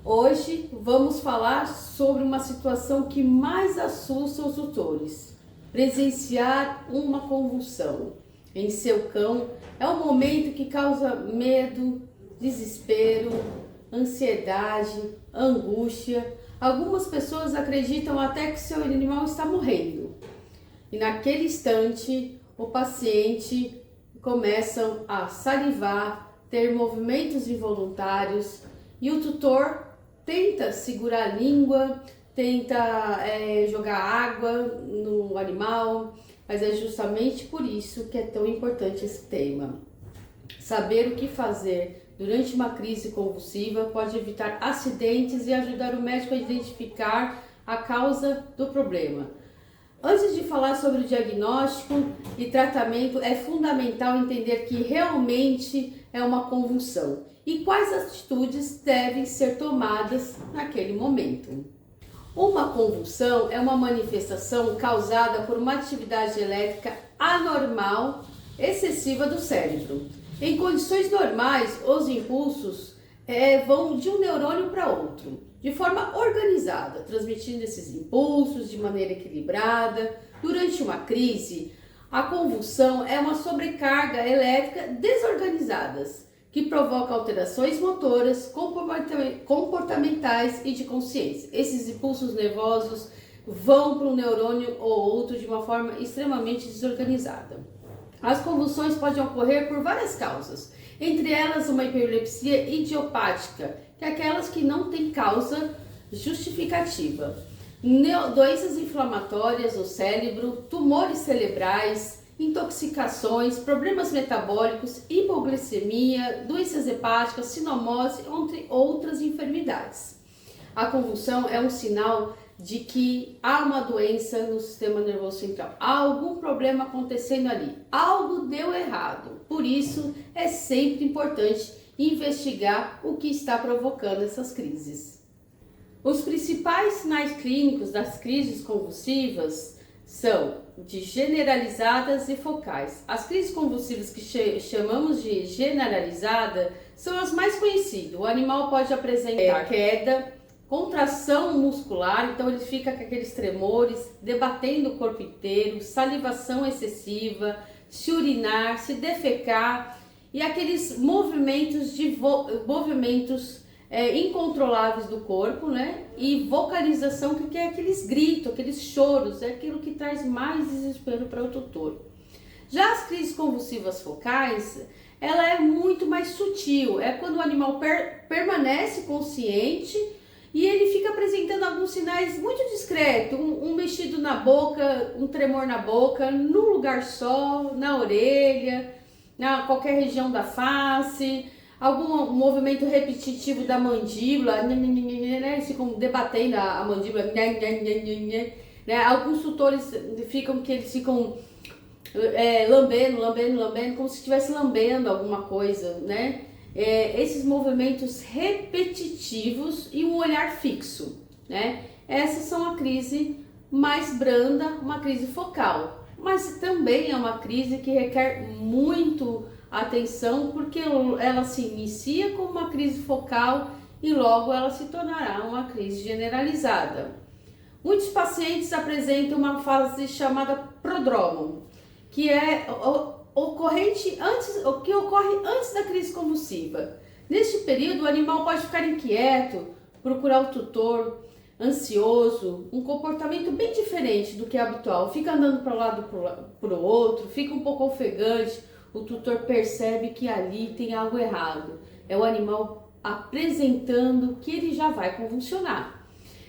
Hoje vamos falar sobre uma situação que mais assusta os tutores: presenciar uma convulsão em seu cão. É um momento que causa medo, desespero, ansiedade, angústia. Algumas pessoas acreditam até que seu animal está morrendo. E naquele instante, o paciente começa a salivar, ter movimentos involuntários e o tutor tenta segurar a língua, tenta jogar água no animal, mas é justamente por isso que é tão importante esse tema. Saber o que fazer durante uma crise convulsiva pode evitar acidentes e ajudar o médico a identificar a causa do problema. Antes de falar sobre o diagnóstico e tratamento, é fundamental entender que realmente é uma convulsão e quais atitudes devem ser tomadas naquele momento. Uma convulsão é uma manifestação causada por uma atividade elétrica anormal excessiva do cérebro. Em condições normais, os impulsos vão de um neurônio para outro, de forma organizada, transmitindo esses impulsos de maneira equilibrada. Durante uma crise, a convulsão é uma sobrecarga elétrica desorganizada, que provoca alterações motoras, comportamentais e de consciência. Esses impulsos nervosos vão para um neurônio ou outro de uma forma extremamente desorganizada. As convulsões podem ocorrer por várias causas, entre elas uma epilepsia idiopática, que é aquelas que não têm causa justificativa, doenças inflamatórias do cérebro, tumores cerebrais, intoxicações, problemas metabólicos, hipoglicemia, doenças hepáticas, sinomose, entre outras enfermidades. A convulsão é um sinal de que há uma doença no sistema nervoso central, há algum problema acontecendo ali, algo deu errado. Por isso é sempre importante investigar o que está provocando essas crises. Os principais sinais clínicos das crises convulsivas são de generalizadas e focais. As crises convulsivas que chamamos de generalizada são as mais conhecidas. O animal pode apresentar queda, contração muscular, então ele fica com aqueles tremores, debatendo o corpo inteiro, salivação excessiva, se urinar, se defecar e aqueles movimentos incontroláveis do corpo, né? E vocalização, que é aqueles gritos, aqueles choros, é aquilo que traz mais desespero para o tutor. Já as crises convulsivas focais, ela é muito mais sutil, é quando o animal permanece consciente e ele fica apresentando alguns sinais muito discretos, um mexido na boca, um tremor na boca, num lugar só, na orelha, na qualquer região da face, algum movimento repetitivo da mandíbula, né? Ficam debatendo a mandíbula, né? Alguns tutores ficam lambendo, como se estivesse lambendo alguma coisa, né? Esses movimentos repetitivos e um olhar fixo, né? Essas são a crise mais branda, uma crise focal, mas também é uma crise que requer muito atenção, porque ela se inicia como uma crise focal e logo ela se tornará uma crise generalizada. Muitos pacientes apresentam uma fase chamada prodromo, que é que ocorre antes da crise convulsiva. Neste período, o animal pode ficar inquieto, procurar o tutor, ansioso, um comportamento bem diferente do que é habitual, fica andando para um lado para o outro, fica um pouco ofegante. O tutor percebe que ali tem algo errado, é o animal apresentando que ele já vai convulsionar.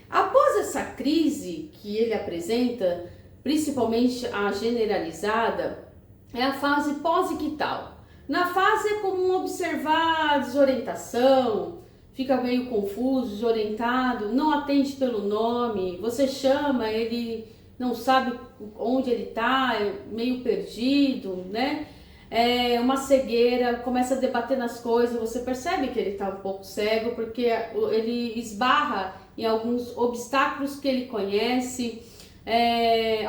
Após essa crise que ele apresenta, principalmente a generalizada, é a fase pós-ictal. Na fase é comum observar a desorientação, fica meio confuso, desorientado, não atende pelo nome, você chama, ele não sabe onde ele está, é meio perdido, né? Uma cegueira, começa a debater nas coisas, você percebe que ele está um pouco cego, porque ele esbarra em alguns obstáculos que ele conhece,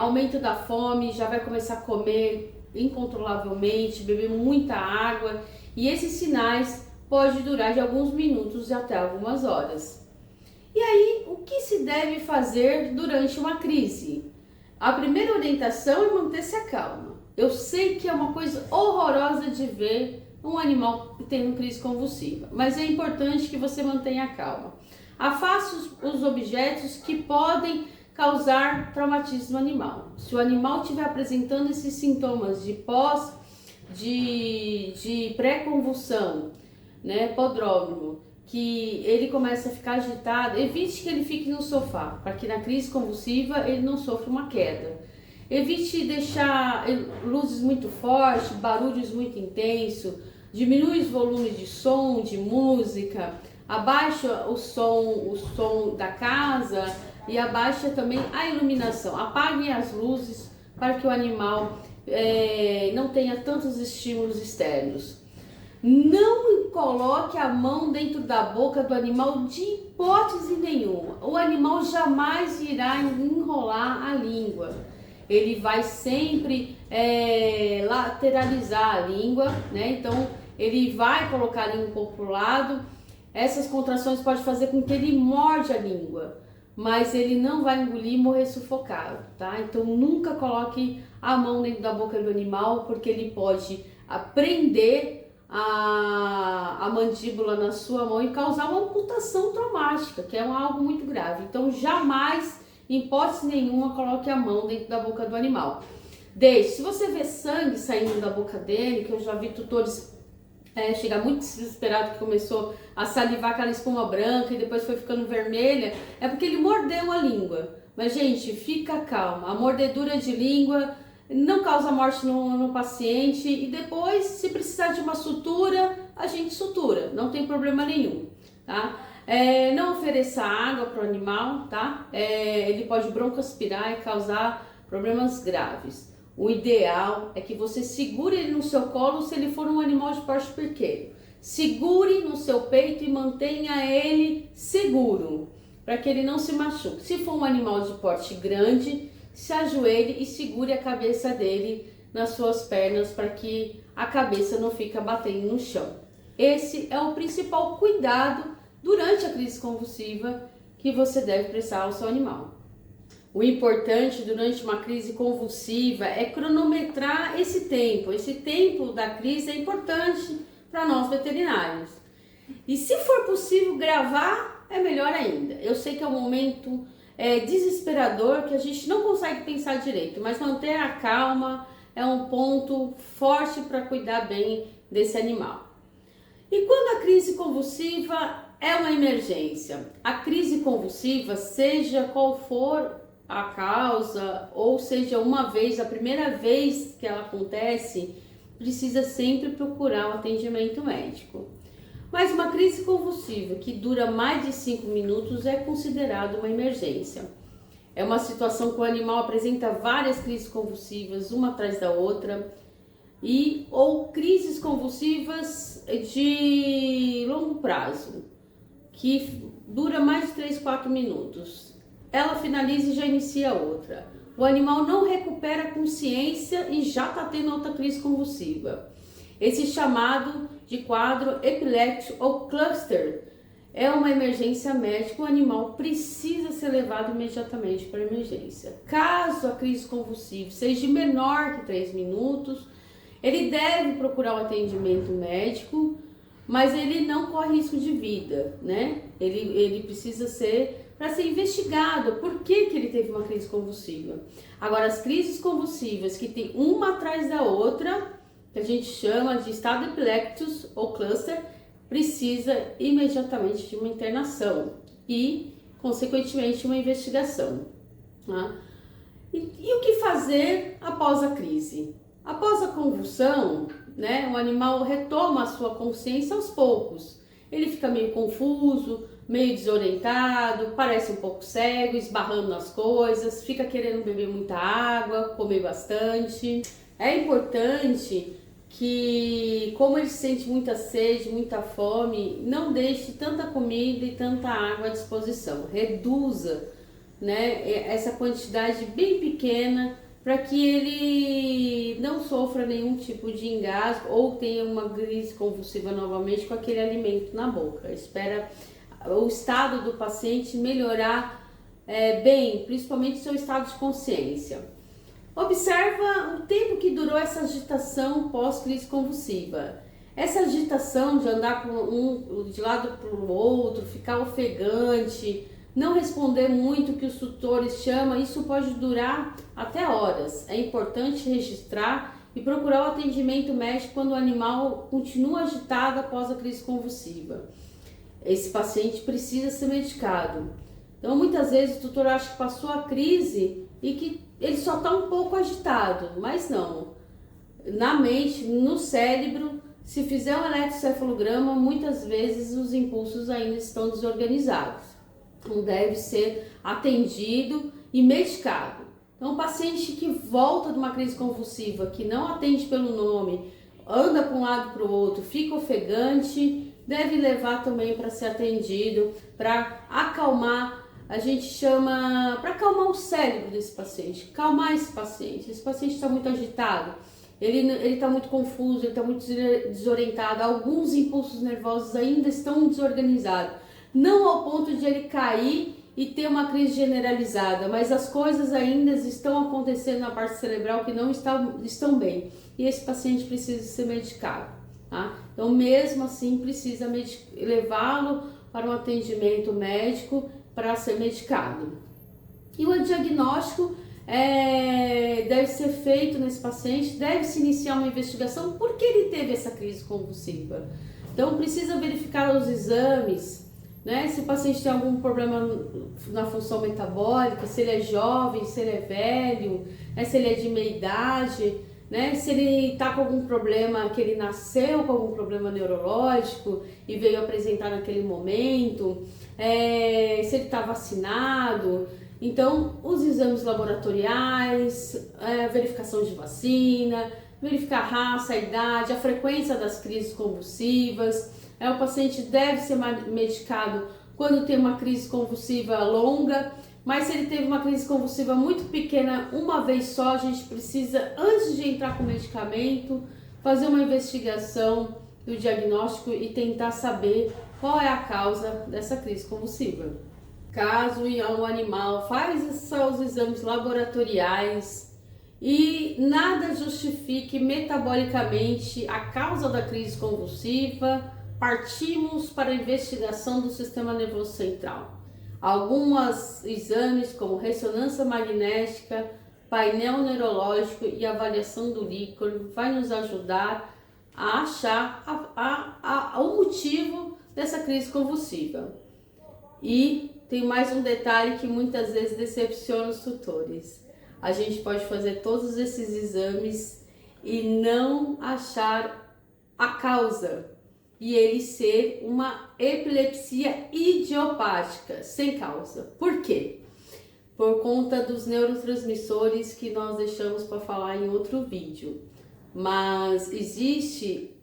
aumento da fome, já vai começar a comer incontrolavelmente, beber muita água, e esses sinais podem durar de alguns minutos até algumas horas. E aí, o que se deve fazer durante uma crise? A primeira orientação é manter-se a calma. Eu sei que é uma coisa horrorosa de ver um animal tendo crise convulsiva, mas é importante que você mantenha a calma. Afaste os objetos que podem causar traumatismo no animal. Se o animal estiver apresentando esses sintomas de pré-convulsão, né, prodrómino, que ele começa a ficar agitado, evite que ele fique no sofá, para que na crise convulsiva ele não sofra uma queda. Evite deixar luzes muito fortes, barulhos muito intensos, diminui os volumes de som, de música, abaixa o som da casa e abaixa também a iluminação. Apague as luzes para que o animal não tenha tantos estímulos externos. Não coloque a mão dentro da boca do animal de hipótese nenhuma. O animal jamais irá enrolar a língua. Ele vai sempre lateralizar a língua, né? Então ele vai colocar a língua um pouco para o lado. Essas contrações podem fazer com que ele morde a língua, mas ele não vai engolir e morrer sufocado, tá? Então nunca coloque a mão dentro da boca do animal, porque ele pode prender a mandíbula na sua mão e causar uma amputação traumática, que é algo muito grave. Então jamais, em hipótese nenhuma, coloque a mão dentro da boca do animal. Se você vê sangue saindo da boca dele, que eu já vi tutores chegar muito desesperado, que começou a salivar aquela espuma branca e depois foi ficando vermelha, é porque ele mordeu a língua. Mas gente, fica calma, a mordedura de língua não causa morte no paciente, e depois, se precisar de uma sutura, a gente sutura, não tem problema nenhum, tá? Não ofereça água para o animal, tá? Ele pode broncoaspirar e causar problemas graves. O ideal é que você segure ele no seu colo se ele for um animal de porte pequeno. Segure no seu peito e mantenha ele seguro, para que ele não se machuque. Se for um animal de porte grande, se ajoelhe e segure a cabeça dele nas suas pernas para que a cabeça não fique batendo no chão. Esse é o principal cuidado durante a crise convulsiva que você deve prestar ao seu animal. O importante durante uma crise convulsiva é cronometrar esse tempo. Esse tempo da crise é importante para nós veterinários. E se for possível gravar, é melhor ainda. Eu sei que é um momento desesperador, que a gente não consegue pensar direito, mas manter a calma é um ponto forte para cuidar bem desse animal. E quando a crise convulsiva é uma emergência? A crise convulsiva, seja qual for a causa, ou seja, a primeira vez que ela acontece, precisa sempre procurar um atendimento médico. Mas uma crise convulsiva que dura mais de 5 minutos é considerada uma emergência. É uma situação que o animal apresenta várias crises convulsivas, uma atrás da outra, ou crises convulsivas de longo prazo, que dura mais de 3, 4 minutos. Ela finaliza e já inicia outra. O animal não recupera a consciência e já está tendo outra crise convulsiva. Esse chamado de quadro epiléptico ou cluster é uma emergência médica. O animal precisa ser levado imediatamente para a emergência. Caso a crise convulsiva seja menor que 3 minutos, ele deve procurar um atendimento médico, mas ele não corre risco de vida, né? Ele precisa para ser investigado por que ele teve uma crise convulsiva. Agora, as crises convulsivas que tem uma atrás da outra, que a gente chama de estado epiléptico ou cluster, precisa imediatamente de uma internação e, consequentemente, uma investigação. Tá? E o que fazer após a crise? Após a convulsão, né, o animal retoma a sua consciência aos poucos. Ele fica meio confuso, meio desorientado, parece um pouco cego, esbarrando nas coisas, fica querendo beber muita água, comer bastante. É importante que, como ele sente muita sede, muita fome, não deixe tanta comida e tanta água à disposição. Reduza, né, essa quantidade bem pequena para que ele não sofra nenhum tipo de engasgo ou tenha uma crise convulsiva novamente com aquele alimento na boca. Espera o estado do paciente melhorar bem, principalmente seu estado de consciência. Observa o tempo que durou essa agitação pós-crise convulsiva. Essa agitação de andar de lado para o outro, ficar ofegante, não responder muito o que os tutores chamam, isso pode durar até horas. É importante registrar e procurar o atendimento médico quando o animal continua agitado após a crise convulsiva. Esse paciente precisa ser medicado. Então, muitas vezes o tutor acha que passou a crise e que ele só está um pouco agitado, mas não. Na mente, no cérebro, se fizer um eletrocefalograma, muitas vezes os impulsos ainda estão desorganizados. Então, deve ser atendido e medicado. Então, o paciente que volta de uma crise convulsiva, que não atende pelo nome, anda para um lado para o outro, fica ofegante, deve levar também para ser atendido, para acalmar, a gente chama, para acalmar o cérebro desse paciente, calmar esse paciente. Esse paciente está muito agitado, ele está muito confuso, ele está muito desorientado, alguns impulsos nervosos ainda estão desorganizados, não ao ponto de ele cair e ter uma crise generalizada, mas as coisas ainda estão acontecendo na parte cerebral que não estão bem, e esse paciente precisa ser medicado, tá? Então, mesmo assim, precisa levá-lo para um atendimento médico para ser medicado. E o diagnóstico deve ser feito nesse paciente, deve-se iniciar uma investigação, por que ele teve essa crise convulsiva. Então, precisa verificar os exames, né? Se o paciente tem algum problema na função metabólica, se ele é jovem, se ele é velho, né? Se ele é de meia idade, né? Se ele está com algum problema, que ele nasceu com algum problema neurológico e veio apresentar naquele momento, se ele está vacinado. Então, os exames laboratoriais, verificação de vacina, verificar a raça, a idade, a frequência das crises convulsivas. O paciente deve ser medicado quando tem uma crise convulsiva longa, mas se ele teve uma crise convulsiva muito pequena, uma vez só, a gente precisa, antes de entrar com o medicamento, fazer uma investigação do diagnóstico e tentar saber qual é a causa dessa crise convulsiva. Caso o animal faz os exames laboratoriais e nada justifique metabolicamente a causa da crise convulsiva, partimos para a investigação do sistema nervoso central. Alguns exames como ressonância magnética, painel neurológico e avaliação do líquor vai nos ajudar a achar o motivo dessa crise convulsiva. E tem mais um detalhe que muitas vezes decepciona os tutores. A gente pode fazer todos esses exames e não achar a causa, e ele ser uma epilepsia idiopática, sem causa. Por quê? Por conta dos neurotransmissores que nós deixamos para falar em outro vídeo. Mas existe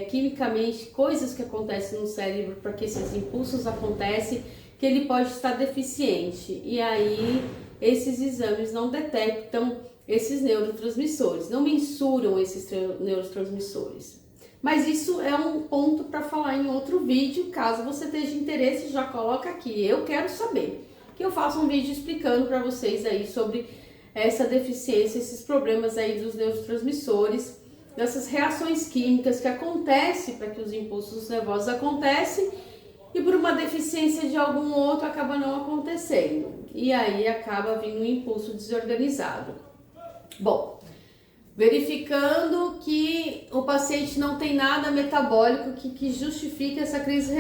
quimicamente coisas que acontecem no cérebro para que esses impulsos acontecem, que ele pode estar deficiente, e aí esses exames não detectam esses neurotransmissores, não mensuram esses neurotransmissores. Mas isso é um ponto para falar em outro vídeo. Caso você tenha interesse, já coloca aqui, eu quero saber, que eu faço um vídeo explicando para vocês aí sobre essa deficiência, esses problemas aí dos neurotransmissores, dessas reações químicas que acontecem para que os impulsos nervosos acontecem e por uma deficiência de algum outro acaba não acontecendo, e aí acaba vindo um impulso desorganizado. Bom, verificando que o paciente não tem nada metabólico que justifique essa crise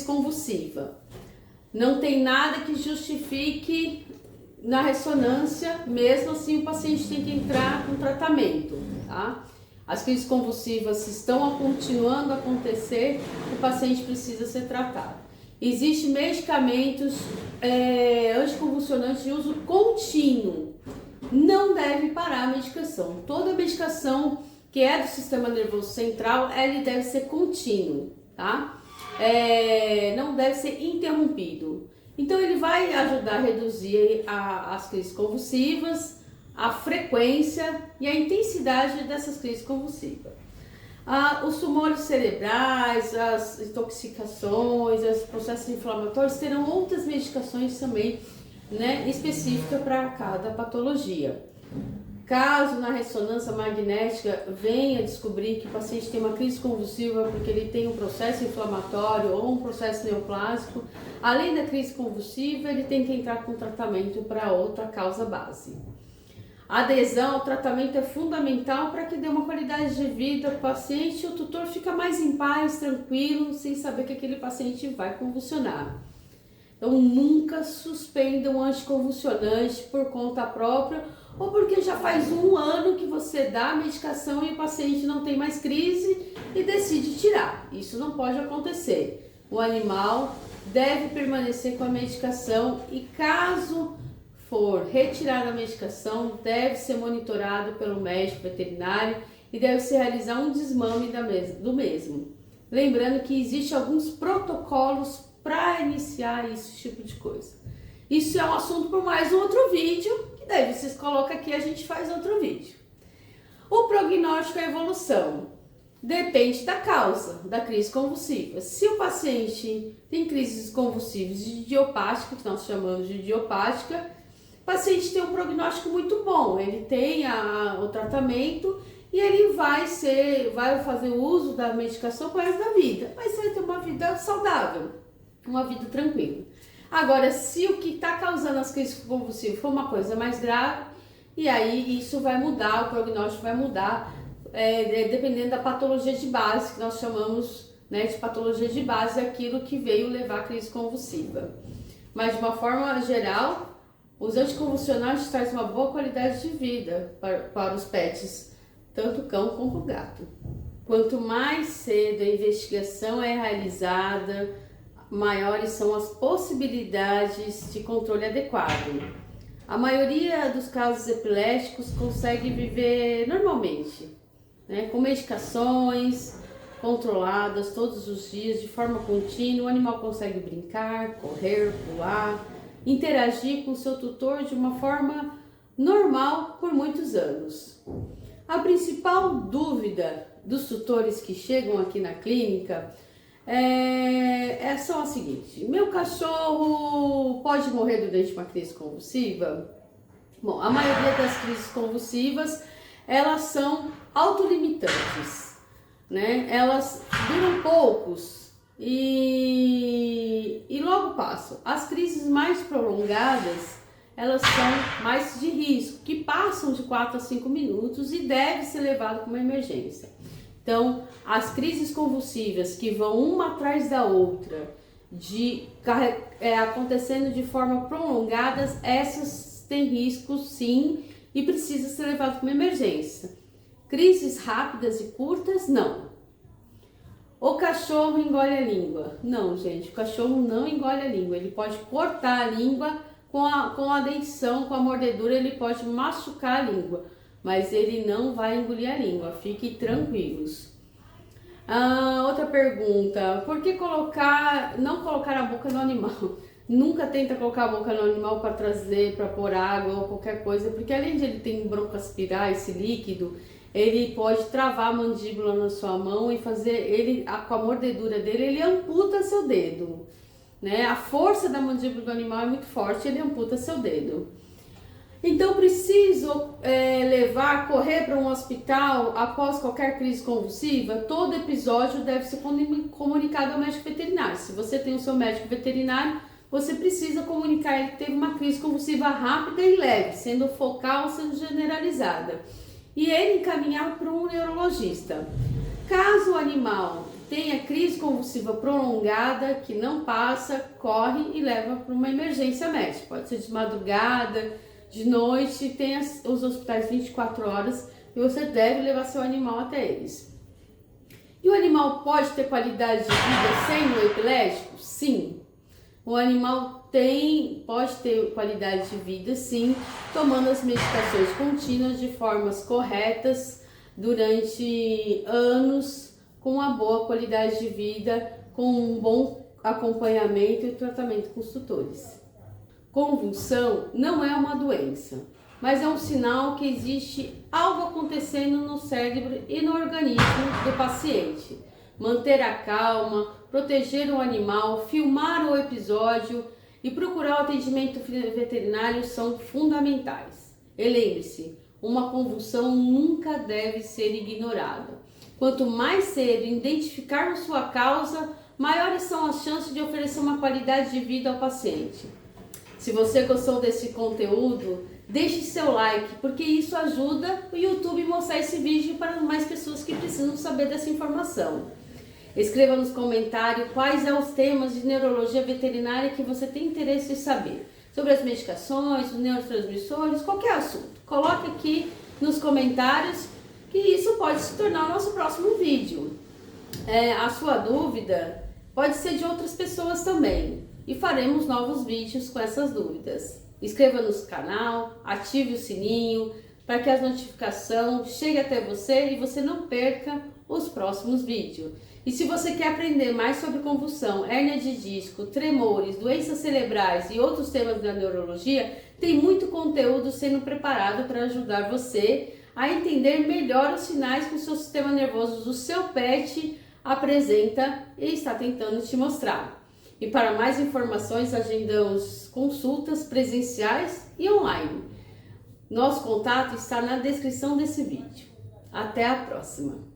convulsiva. Não tem nada que justifique na ressonância, mesmo assim o paciente tem que entrar com tratamento, tá? As crises convulsivas estão continuando a acontecer, o paciente precisa ser tratado. Existem medicamentos anticonvulsionantes de uso contínuo. Não deve parar a medicação. Toda medicação que é do sistema nervoso central, ele deve ser contínuo, tá? Não deve ser interrompido. Então ele vai ajudar a reduzir as crises convulsivas, a frequência e a intensidade dessas crises convulsivas. Os tumores cerebrais, as intoxicações, os processos inflamatórios terão outras medicações também, né, específicas para cada patologia. Caso na ressonância magnética venha descobrir que o paciente tem uma crise convulsiva porque ele tem um processo inflamatório ou um processo neoplásico, além da crise convulsiva, ele tem que entrar com tratamento para outra causa base. A adesão ao tratamento é fundamental para que dê uma qualidade de vida ao paciente e o tutor fica mais em paz, tranquilo, sem saber que aquele paciente vai convulsionar. Então nunca suspenda um anticonvulsionante por conta própria ou porque já faz 1 ano que você dá a medicação e o paciente não tem mais crise e decide tirar. Isso não pode acontecer. O animal deve permanecer com a medicação e caso for retirada a medicação, deve ser monitorado pelo médico veterinário e deve se realizar um desmame do mesmo. Lembrando que existem alguns protocolos para iniciar esse tipo de coisa. Isso é um assunto para mais um outro vídeo, que daí vocês colocam aqui e a gente faz outro vídeo. O prognóstico e a evolução depende da causa da crise convulsiva. Se o paciente tem crises convulsivas idiopáticas, que nós chamamos de idiopática, o paciente tem um prognóstico muito bom, ele tem o tratamento e ele vai fazer uso da medicação pro resto da vida, mas vai ter uma vida saudável, uma vida tranquila. Agora, se o que está causando as crises convulsivas for uma coisa mais grave, e aí isso vai mudar, o prognóstico vai mudar, dependendo da patologia de base, que nós chamamos, né, de patologia de base, aquilo que veio levar à crise convulsiva. Mas de uma forma geral, os anticonvulsionantes trazem uma boa qualidade de vida para os pets, tanto o cão como o gato. Quanto mais cedo a investigação é realizada, maiores são as possibilidades de controle adequado. A maioria dos casos epiléticos consegue viver normalmente, né, com medicações controladas todos os dias, de forma contínua. O animal consegue brincar, correr, pular, interagir com seu tutor de uma forma normal por muitos anos. A principal dúvida dos tutores que chegam aqui na clínica são a seguinte: meu cachorro pode morrer durante uma crise convulsiva? Bom, a maioria das crises convulsivas, elas são autolimitantes, né? Elas duram poucos e logo passam. As crises mais prolongadas, elas são mais de risco, que passam de 4 a 5 minutos e deve ser levado para uma emergência. Então, as crises convulsivas que vão uma atrás da outra, acontecendo de forma prolongada, essas têm risco sim e precisa ser levado para uma emergência. Crises rápidas e curtas, não. O cachorro engole a língua. Não, gente, o cachorro não engole a língua. Ele pode cortar a língua com a dentição, com a mordedura, ele pode machucar a língua, mas ele não vai engolir a língua. Fiquem tranquilos. Outra pergunta: por que não colocar a boca no animal? Nunca tenta colocar a boca no animal para pôr água ou qualquer coisa, porque além de ele ter broncoaspirar esse líquido, ele pode travar a mandíbula na sua mão e com a mordedura dele, ele amputa seu dedo, né? A força da mandíbula do animal é muito forte, ele amputa seu dedo. Então, preciso correr para um hospital após qualquer crise convulsiva? Todo episódio deve ser comunicado ao médico veterinário. Se você tem o seu médico veterinário, você precisa comunicar ele que teve uma crise convulsiva rápida e leve, sendo focal ou sendo generalizada, e ele encaminhar para um neurologista. Caso o animal tenha crise convulsiva prolongada, que não passa, corre e leva para uma emergência médica. Pode ser de madrugada, de noite, tem os hospitais 24 horas e você deve levar seu animal até eles. E o animal pode ter qualidade de vida sem o epilético? Sim. O animal pode ter qualidade de vida, sim, tomando as medicações contínuas de formas corretas durante anos, com uma boa qualidade de vida, com um bom acompanhamento e tratamento com os tutores. Convulsão não é uma doença. mas é um sinal que existe algo acontecendo no cérebro e no organismo do paciente. Manter a calma, proteger o animal, filmar o episódio e procurar o atendimento veterinário são fundamentais. E lembre-se, uma convulsão nunca deve ser ignorada. Quanto mais cedo identificarmos sua causa, maiores são as chances de oferecer uma qualidade de vida ao paciente. Se você gostou desse conteúdo, deixe seu like, porque isso ajuda o YouTube a mostrar esse vídeo para mais pessoas que precisam saber dessa informação. Escreva nos comentários quais são os temas de neurologia veterinária que você tem interesse em saber. Sobre as medicações, os neurotransmissores, qualquer assunto. Coloque aqui nos comentários que isso pode se tornar o nosso próximo vídeo. A sua dúvida pode ser de outras pessoas também. E faremos novos vídeos com essas dúvidas. Inscreva no canal, ative o sininho para que as notificações cheguem até você e você não perca os próximos vídeos. E se você quer aprender mais sobre convulsão, hérnia de disco, tremores, doenças cerebrais e outros temas da neurologia, tem muito conteúdo sendo preparado para ajudar você a entender melhor os sinais que o seu sistema nervoso do seu pet apresenta e está tentando te mostrar. E para mais informações, agendamos consultas presenciais e online. Nosso contato está na descrição desse vídeo. Até a próxima!